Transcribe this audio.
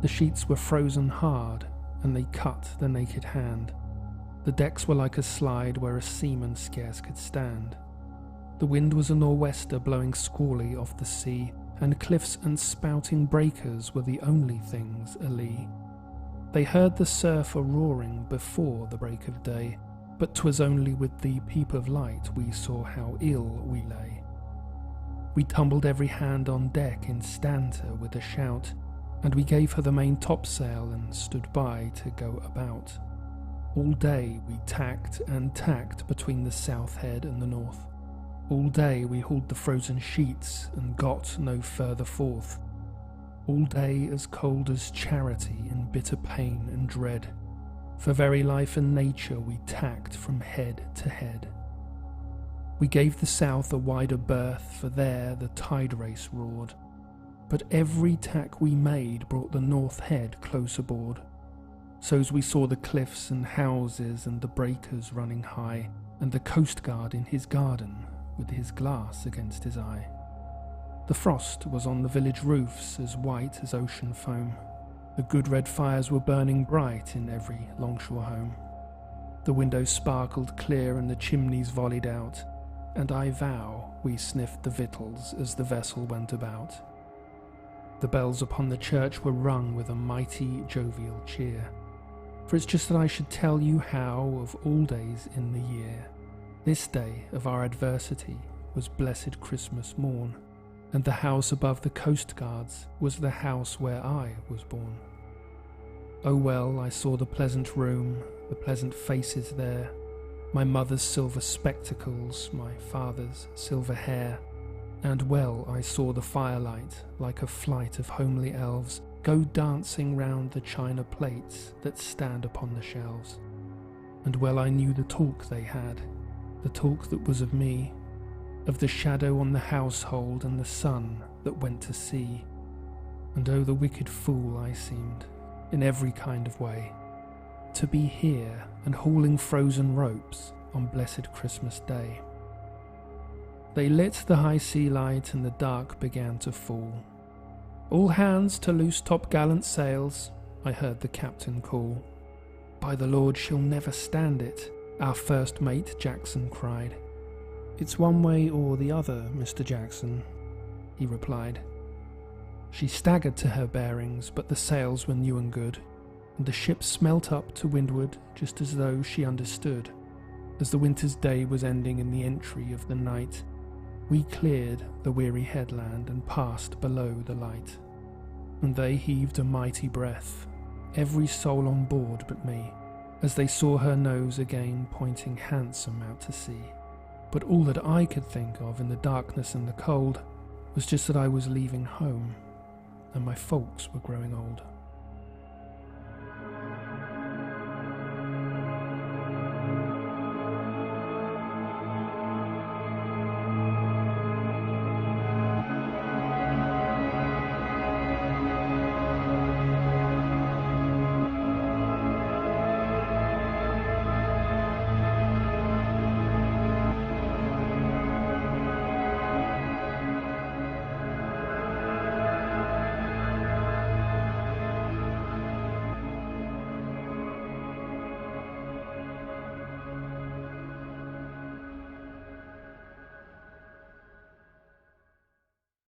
The sheets were frozen hard, and they cut the naked hand. The decks were like a slide where a seaman scarce could stand. The wind was a nor'wester blowing squally off the sea, and cliffs and spouting breakers were the only things alee. They heard the surf a-roaring before the break of day, but 'twas only with the peep of light we saw how ill we lay. We tumbled every hand on deck in stanter with a shout, and we gave her the main topsail and stood by to go about. All day we tacked and tacked between the south head and the north. All day we hauled the frozen sheets and got no further forth. All day as cold as charity in bitter pain and dread. For very life and nature we tacked from head to head. We gave the south a wider berth, for there the tide race roared. But every tack we made brought the north head close aboard. So's we saw the cliffs and houses and the breakers running high, and the coast guard in his garden with his glass against his eye. The frost was on the village roofs as white as ocean foam. The good red fires were burning bright in every longshore home. The windows sparkled clear and the chimneys volleyed out, and I vow we sniffed the victuals as the vessel went about. The bells upon the church were rung with a mighty jovial cheer, for it's just that I should tell you how, of all days in the year, this day of our adversity was blessed Christmas morn, and the house above the coast guards was the house where I was born. Oh well, I saw the pleasant room, the pleasant faces there, my mother's silver spectacles, my father's silver hair, and well I saw the firelight, like a flight of homely elves, go dancing round the china plates that stand upon the shelves. And well I knew the talk they had, the talk that was of me, of the shadow on the household and the sun that went to sea. And oh, the wicked fool I seemed, in every kind of way, to be here and hauling frozen ropes on blessed Christmas Day. They lit the high sea light and the dark began to fall. "All hands to loose topgallant sails," I heard the captain call. "By the Lord, she'll never stand it," our first mate Jackson cried. "It's one way or the other, Mr. Jackson," he replied. She staggered to her bearings, but the sails were new and good, and the ship smelt up to windward just as though she understood. As the winter's day was ending in the entry of the night, we cleared the weary headland and passed below the light. And they heaved a mighty breath, every soul on board but me, as they saw her nose again pointing handsome out to sea. But all that I could think of in the darkness and the cold was just that I was leaving home, and my folks were growing old.